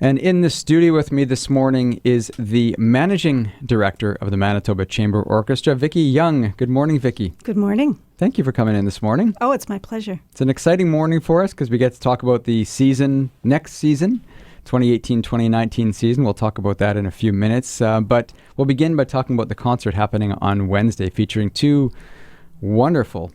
And in the studio with me this morning is the managing director of the Manitoba Chamber Orchestra, Vicki Young. Good morning, Vicki. Good morning. Thank you for coming in this morning. Oh, it's my pleasure. It's an exciting morning for us because we get to talk about the next season, 2018-2019 season. We'll talk about that in a few minutes. But we'll begin by talking about the concert happening on Wednesday, featuring two wonderful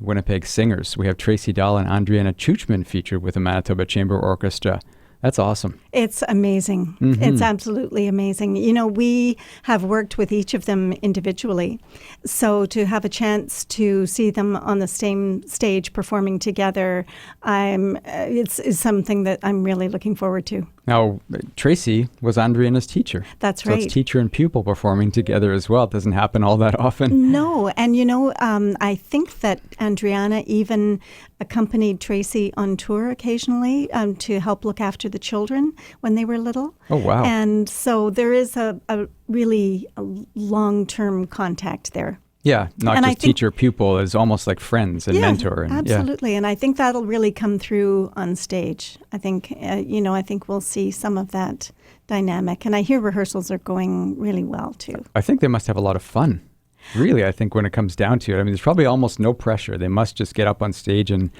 Winnipeg singers. We have Tracy Dahl and Andriana Chuchman featured with the Manitoba Chamber Orchestra. That's awesome. It's amazing. Mm-hmm. It's absolutely amazing. You know, we have worked with each of them individually. So to have a chance to see them on the same stage performing together, it's something that I'm really looking forward to. Now, Tracy was Andriana's teacher. That's right. So it's teacher and pupil performing together as well. It doesn't happen all that often. No. And, you know, I think that Andriana even accompanied Tracy on tour occasionally to help look after the children when they were little. Oh, wow. And so there is a really long-term contact there. Yeah, not just teacher-pupil, is almost like friends and mentor. And, absolutely. And I think that'll really come through on stage. I think, I think we'll see some of that dynamic. And I hear rehearsals are going really well, too. I think they must have a lot of fun. Really, I think when it comes down to it, I mean, there's probably almost no pressure. They must just get up on stage and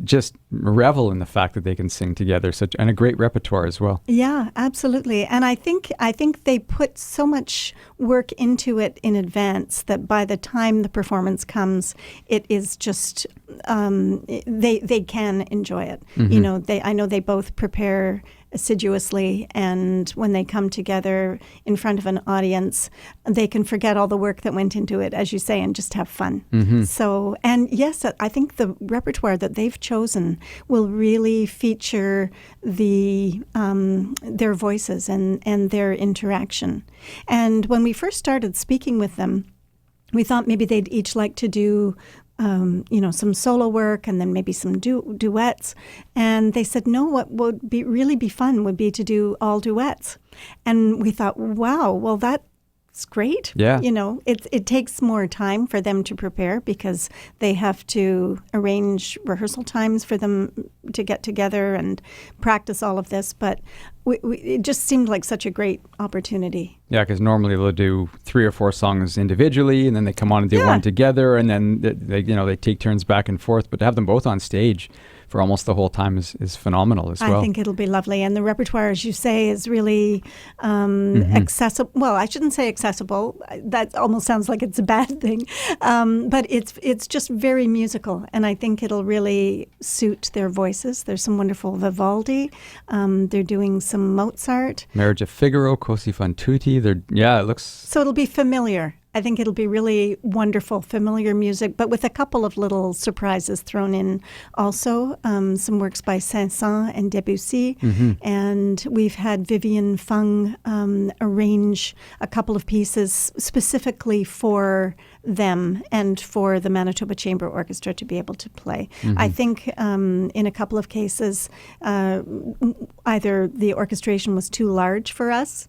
just revel in the fact that they can sing together, and a great repertoire as well. Yeah, absolutely. And I think they put so much work into it in advance that by the time the performance comes, it is just they can enjoy it. Mm-hmm. You know, I know they both prepare assiduously, and when they come together in front of an audience, they can forget all the work that went into it, as you say, and just have fun. Mm-hmm. So, and yes, I think the repertoire that they've chosen will really feature their voices and their interaction. And when we first started speaking with them, we thought maybe they'd each like to do some solo work and then maybe some duets. And they said, no, what would really be fun would be to do all duets. And we thought, wow, well, that's great. Yeah. You know, it takes more time for them to prepare because they have to arrange rehearsal times for them to get together and practice all of this. But it just seemed like such a great opportunity. Yeah, because normally they'll do 3 or 4 songs individually, and then they come on and do one together, and then they take turns back and forth. But to have them both on stage for almost the whole time is phenomenal as well. I think it'll be lovely. And the repertoire, as you say, is really accessible. Well, I shouldn't say accessible. That almost sounds like it's a bad thing. But it's just very musical. And I think it'll really suit their voices. There's some wonderful Vivaldi. They're doing some Mozart. Marriage of Figaro, Così fan tutti. It looks... So it'll be familiar. I think it'll be really wonderful, familiar music, but with a couple of little surprises thrown in also. Some works by Ceysson and Debussy. Mm-hmm. And we've had Vivian Fung arrange a couple of pieces specifically for them and for the Manitoba Chamber Orchestra to be able to play. Mm-hmm. I think in a couple of cases, either the orchestration was too large for us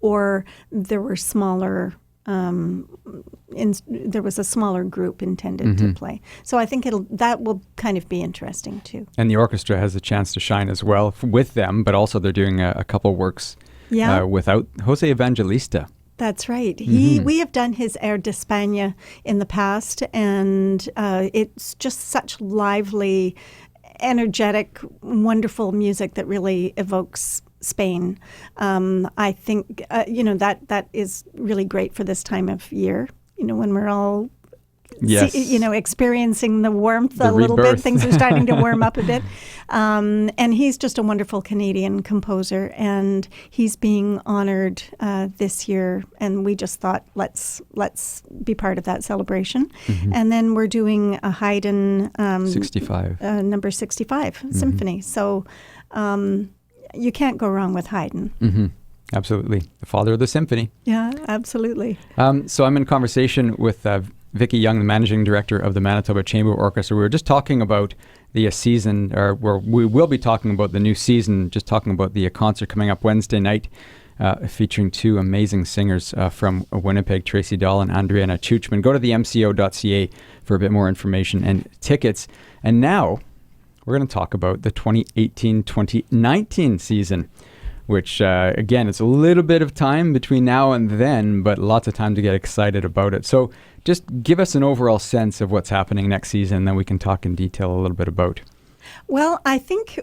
or there were smaller... there was a smaller group intended to play. So I think that will kind of be interesting too. And the orchestra has a chance to shine as well with them, but also they're doing a couple works without Jose Evangelista. That's right. We have done his Air d'Espagne in the past, and it's just such lively, energetic, wonderful music that really evokes Spain. I think, that is really great for this time of year, when we're all, experiencing the warmth a little bit. Things are starting to warm up a bit. And he's just a wonderful Canadian composer, and he's being honored this year. And we just thought, let's be part of that celebration. Mm-hmm. And then we're doing a Haydn 65, number 65 symphony. So you can't go wrong with Haydn. Mm-hmm. Absolutely. The father of the symphony. Yeah, absolutely. So I'm in conversation with Vicki Young, the managing director of the Manitoba Chamber Orchestra. We were just talking about the season, or we will be talking about the new season, just talking about the concert coming up Wednesday night, featuring two amazing singers from Winnipeg, Tracy Dahl and Andriana Chuchman. Go to the mco.ca for a bit more information and tickets. And now we're going to talk about the 2018-2019 season. which, again, it's a little bit of time between now and then, but lots of time to get excited about it. So just give us an overall sense of what's happening next season, and then we can talk in detail a little bit about. Well, I think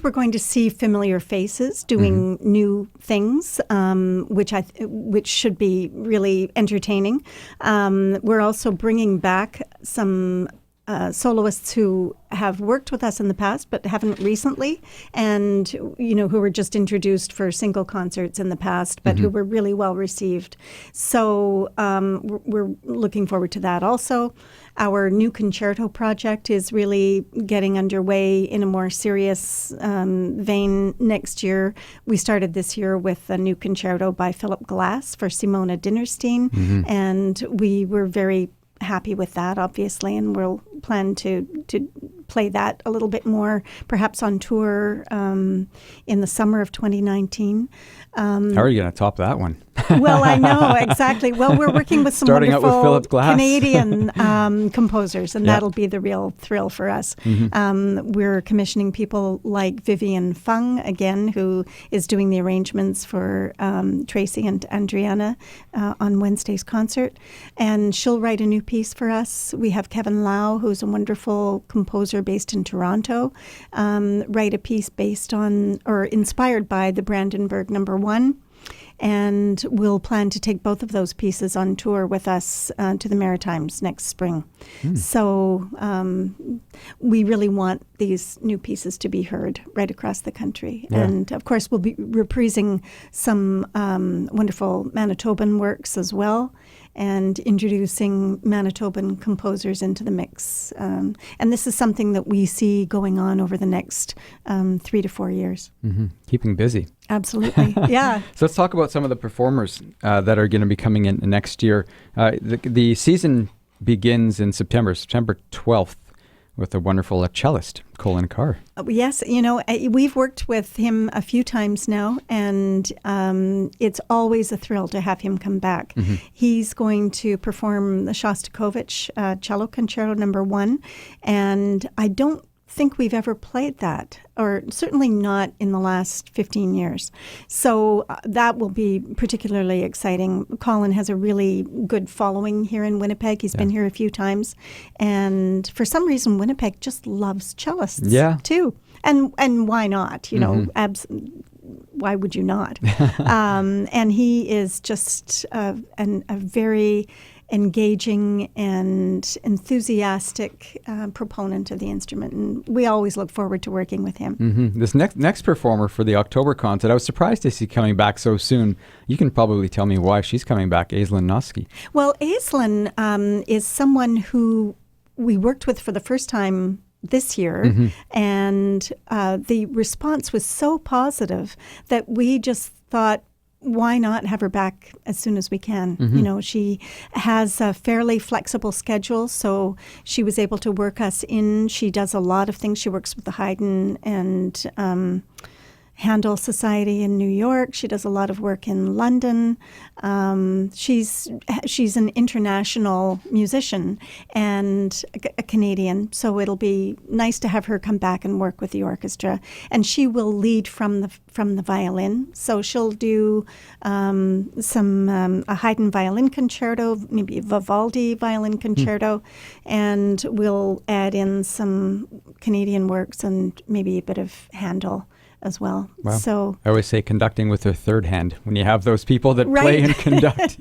we're going to see familiar faces doing new things, which should be really entertaining. We're also bringing back some soloists who have worked with us in the past but haven't recently, and who were just introduced for single concerts in the past, but who were really well received. So we're looking forward to that. Also, our new concerto project is really getting underway in a more serious vein next year. We started this year with a new concerto by Philip Glass for Simona Dinnerstein, and we were very happy with that, obviously, and we'll plan to play that a little bit more, perhaps on tour in the summer of 2019. How are you going to top that one? Well, I know, exactly. Well, we're working with some Starting wonderful out with Philip Glass. Canadian composers, and that'll be the real thrill for us. We're commissioning people like Vivian Fung, again, who is doing the arrangements for Tracy and Adriana on Wednesday's concert. And she'll write a new piece for us. We have Kevin Lau, who's a wonderful composer based in Toronto, write a piece based on or inspired by the Brandenburg Number 1. And we'll plan to take both of those pieces on tour with us to the Maritimes next spring. So we really want these new pieces to be heard right across the country. Yeah. And, of course, we'll be reprising some wonderful Manitoban works as well, and introducing Manitoban composers into the mix. And this is something that we see going on over the next 3 to 4 years. Keeping busy. Absolutely, yeah. So let's talk about some of the performers that are going to be coming in next year. The season begins in September 12th, with a wonderful cellist, Colin Carr. Yes, we've worked with him a few times now, and it's always a thrill to have him come back. He's going to perform the Shostakovich Cello Concerto No. 1, and I don't think we've ever played that, or certainly not in the last 15 years. So that will be particularly exciting. Colin has a really good following here in Winnipeg. He's been here a few times. And for some reason, Winnipeg just loves cellists too. And why not? Why would you not? And he is just a very engaging and enthusiastic proponent of the instrument, and we always look forward to working with him. This next performer for the October concert, I was surprised to see coming back so soon. You can probably tell me why she's coming back, Aislinn Noski. Well, Aislinn is someone who we worked with for the first time this year, and the response was so positive that we just thought, why not have her back as soon as we can? She has a fairly flexible schedule, so she was able to work us in. She does a lot of things. She works with the Haydn and Handel Society in New York. She does a lot of work in London. She's an international musician and a Canadian, so it'll be nice to have her come back and work with the orchestra. And she will lead from the violin, so she'll do a Haydn violin concerto, maybe a Vivaldi violin concerto, and we'll add in some Canadian works and maybe a bit of Handel as well. Wow. So I always say conducting with their third hand. When you have those people that play and conduct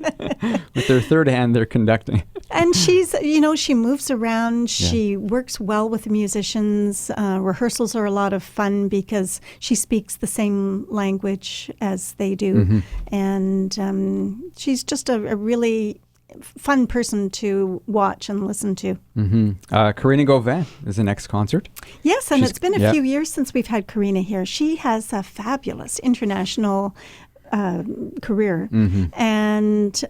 with their third hand, they're conducting. And she's, she moves around. She works well with the musicians. Rehearsals are a lot of fun because she speaks the same language as they do. And she's just a really fun person to watch and listen to. Karina Gauvin is the next concert. Yes, and it's been a few years since we've had Karina here. She has a fabulous international career, and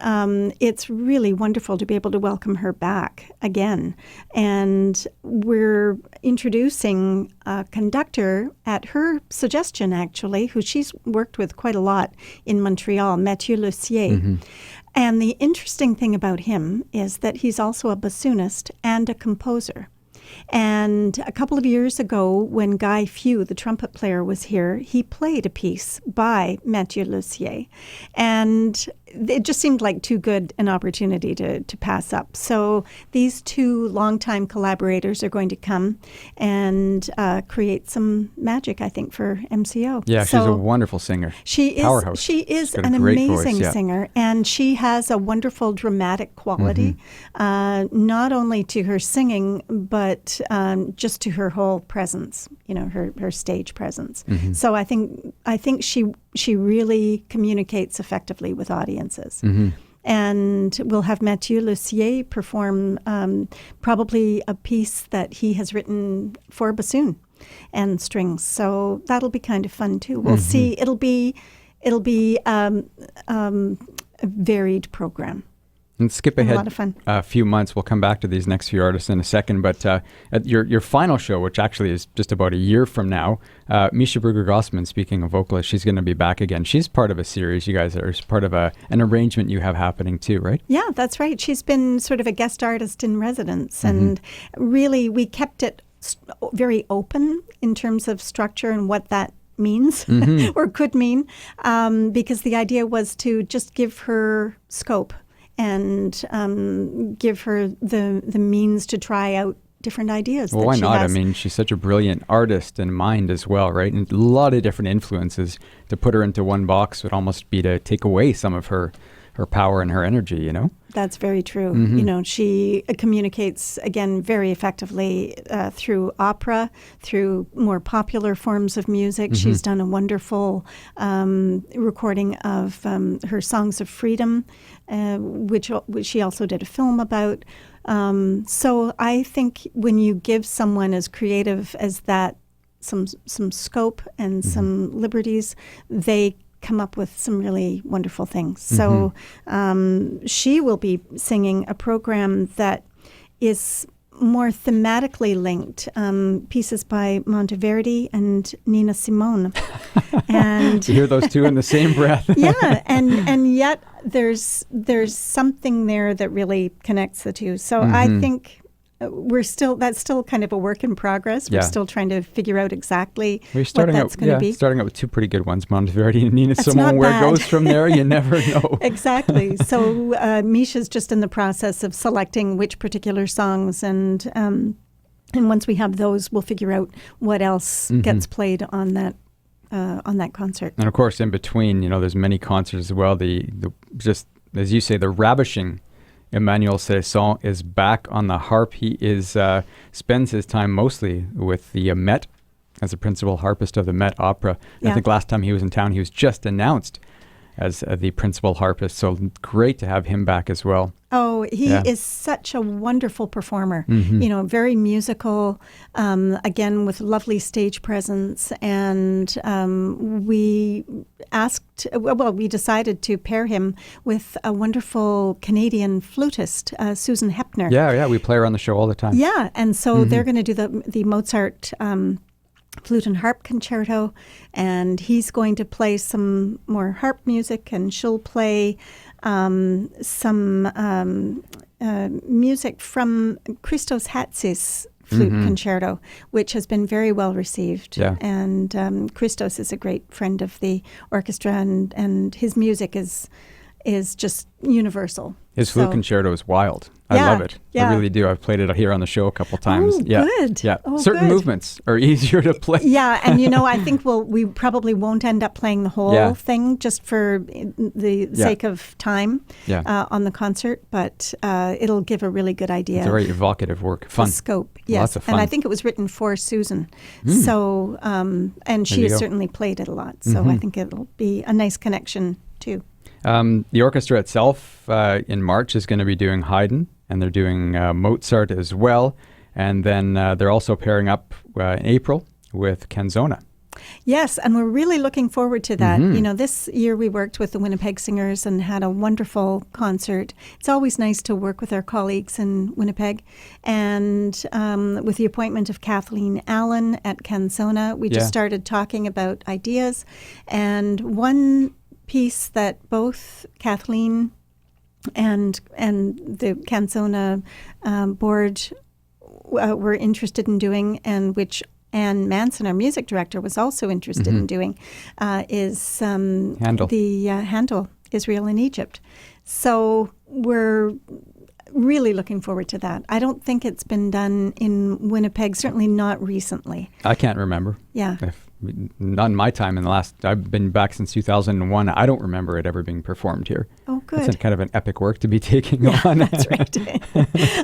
it's really wonderful to be able to welcome her back again. And we're introducing a conductor at her suggestion, actually, who she's worked with quite a lot in Montreal, Mathieu Lisiecki. And the interesting thing about him is that he's also a bassoonist and a composer. And a couple of years ago, when Guy Few, the trumpet player, was here, he played a piece by Mathieu Lisiecki. And it just seemed like too good an opportunity to pass up. So these two longtime collaborators are going to come and create some magic, I think, for MCO. Yeah, she's a wonderful singer. She is. Powerhouse. She is an an amazing singer, and she has a wonderful dramatic quality, not only to her singing, but just to her whole presence. Her stage presence. So I think she really communicates effectively with audiences. And we'll have Mathieu Lisiecki perform probably a piece that he has written for bassoon and strings. So that'll be kind of fun too. We'll see. It'll be a varied program. And skip ahead a lot of fun. A few months. We'll come back to these next few artists in a second. But at your final show, which actually is just about a year from now, Mischa Gausman, speaking of vocalists, she's going to be back again. She's part of a series. You guys are part of an arrangement you have happening too, right? Yeah, that's right. She's been sort of a guest artist in residence. And really, we kept it very open in terms of structure and what that means or could mean, because the idea was to just give her scope and give her the means to try out different ideas. Well, why not? I mean, she's such a brilliant artist in mind as well, right? And a lot of different influences. To put her into one box would almost be to take away some of her power and her energy, That's very true. She communicates, again, very effectively through opera, through more popular forms of music. She's done a wonderful recording of her Songs of Freedom, which she also did a film about. So I think when you give someone as creative as that some scope and some liberties, they come up with some really wonderful things. So she will be singing a program that is more thematically linked, pieces by Monteverdi and Nina Simone. And you hear those two in the same breath. Yeah, and yet there's something there that really connects the two. So I think that's still kind of a work in progress. We're still trying to figure out exactly what that's going to be. Starting out with two pretty good ones, Monteverdi and Nina Simone. Where it goes from there, you never know. Exactly. So Mischa's just in the process of selecting which particular songs, and once we have those, we'll figure out what else gets played on that concert. And of course, in between, there's many concerts as well. The just as you say, the ravishing Emmanuel Ceysson is back on the harp. He spends his time mostly with the Met as a principal harpist of the Met Opera. Yeah. I think last time he was in town, he was just announced as the principal harpist. So great to have him back as well. Oh, he is such a wonderful performer. Very musical, again, with lovely stage presence. And we decided to pair him with a wonderful Canadian flutist, Susan Heppner. Yeah, we play her on the show all the time. Yeah, and so they're going to do the Mozart flute and harp concerto, and he's going to play some more harp music, and she'll play some music from Christos Hatzis flute concerto, which has been very well received. Yeah. And Christos is a great friend of the orchestra, and his music is just universal. His flute concerto is wild. I love it. Yeah. I really do. I've played it here on the show a couple times. Oh, good. Yeah. Oh, certain movements are easier to play. Yeah, and I think we probably won't end up playing the whole thing just for the sake of time on the concert, but it'll give a really good idea. It's a very evocative work. Fun. The scope, yes. Lots of fun. And I think it was written for Susan. So, and she has certainly played it a lot. So I think it'll be a nice connection too. The orchestra itself in March is going to be doing Haydn, and they're doing Mozart as well. And then they're also pairing up in April with Canzona. Yes, and we're really looking forward to that. This year we worked with the Winnipeg Singers and had a wonderful concert. It's always nice to work with our colleagues in Winnipeg. And with the appointment of Kathleen Allen at Canzona, we just started talking about ideas. And one piece that both Kathleen and the Canzona board were interested in doing, and which Ann Manson, our music director, was also interested in doing, is Handel. the Handel, Israel and Egypt. So we're really looking forward to that. I don't think it's been done in Winnipeg, certainly not recently. I can't remember. Yeah. Not in my time I've been back since 2001. I don't remember it ever being performed here. Oh, good. It's kind of an epic work to be taking on. That's right.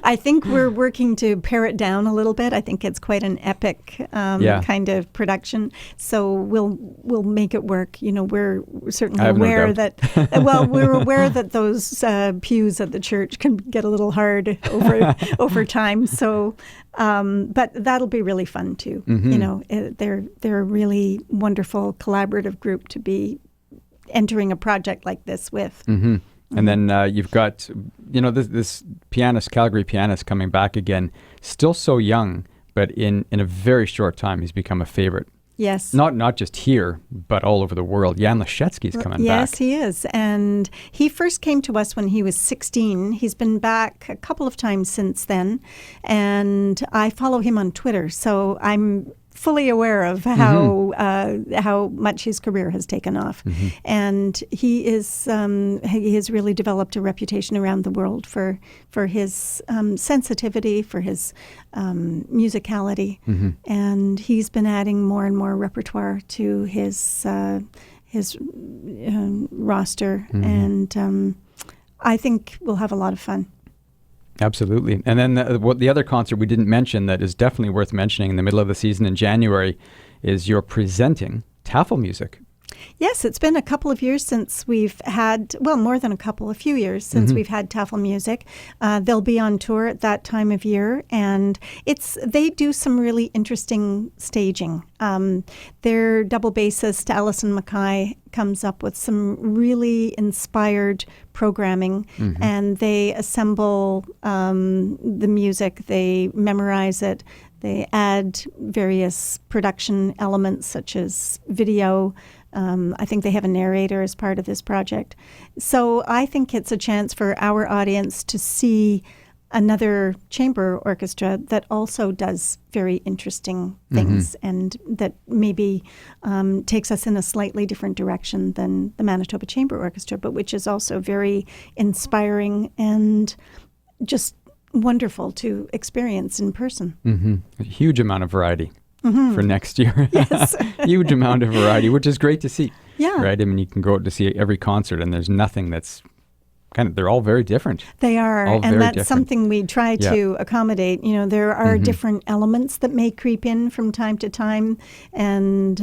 I think we're working to pare it down a little bit. I think it's quite an epic kind of production. So we'll make it work. You know, we're certainly aware that, we're aware that those pews at the church can get a little hard over time. So, but that'll be really fun too. You know, they're a really wonderful collaborative group to be entering a project like this with. And then you've got, this pianist, Calgary pianist, coming back again, still so young, but in a very short time, he's become a favorite. Yes. Not just here, but all over the world. Jan Lisiecki's coming back. Yes, he is. And he first came to us when he was 16. He's been back a couple of times since then. And I follow him on Twitter, so I'm fully aware of how much his career has taken off, and he has really developed a reputation around the world for his sensitivity, for his musicality, and he's been adding more and more repertoire to his roster, and I think we'll have a lot of fun. Absolutely. And then the other concert we didn't mention that is definitely worth mentioning in the middle of the season in January is you're presenting Tafel music. Yes, it's been a couple of years since we've had, more than a few years since we've had Tafel music. They'll be on tour at that time of year, and they do some really interesting staging. Their double bassist, Alison Mackay, comes up with some really inspired programming, and they assemble the music, they memorize it, they add various production elements such as video. I think they have a narrator as part of this project. So I think it's a chance for our audience to see another chamber orchestra that also does very interesting things and that maybe takes us in a slightly different direction than the Manitoba Chamber Orchestra, but which is also very inspiring and just wonderful to experience in person. A huge amount of variety. For next year. Yes. Huge amount of variety, which is great to see. Yeah. Right? I mean, you can go out to see every concert and there's nothing that's they're all very different. They are. All and that's different. something we try to accommodate. You know, there are different elements that may creep in from time to time and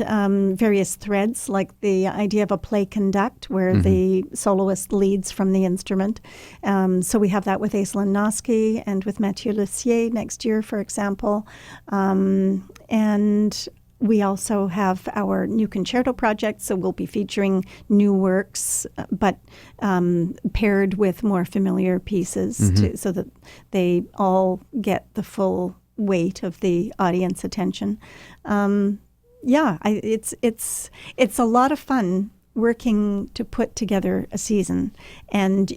various threads, like the idea of a play conduct where the soloist leads from the instrument. So we have that with Aislinn Noski and with Mathieu Lisiecki next year, for example. And we also have our new concerto project, so we'll be featuring new works, but paired with more familiar pieces so that they all get the full weight of the audience attention. It's a lot of fun working to put together a season, and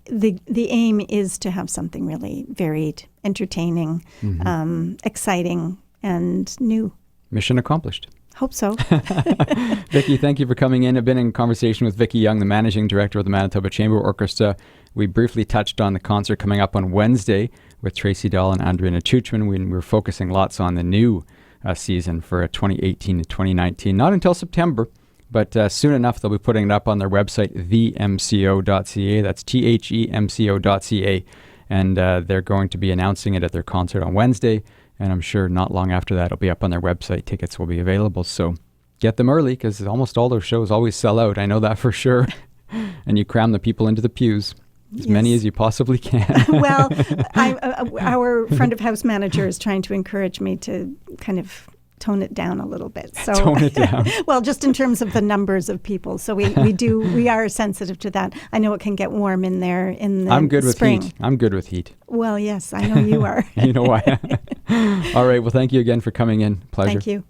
the aim is to have something really varied, entertaining, exciting, and new. Mission accomplished. Hope so. Vicki, thank you for coming in. I've been in conversation with Vicki Young, the managing director of the Manitoba Chamber Orchestra. We briefly touched on the concert coming up on Wednesday with Tracy Dahl and Andrea Chuchman. We're focusing lots on the new season for 2018 to 2019. Not until September, but soon enough they'll be putting it up on their website, themco.ca. That's themco.ca. And they're going to be announcing it at their concert on Wednesday. And I'm sure not long after that, it'll be up on their website. Tickets will be available. So get them early because almost all their shows always sell out. I know that for sure. And you cram the people into the pews, as many as you possibly can. Well, our front of house manager is trying to encourage me to kind of tone it down a little bit. So, tone it down. Well, just in terms of the numbers of people. So we are sensitive to that. I know it can get warm in there in the I'm good spring. with heat. I'm good with heat. Well, yes, I know you are. You know why. All right. Well, thank you again for coming in. Pleasure. Thank you.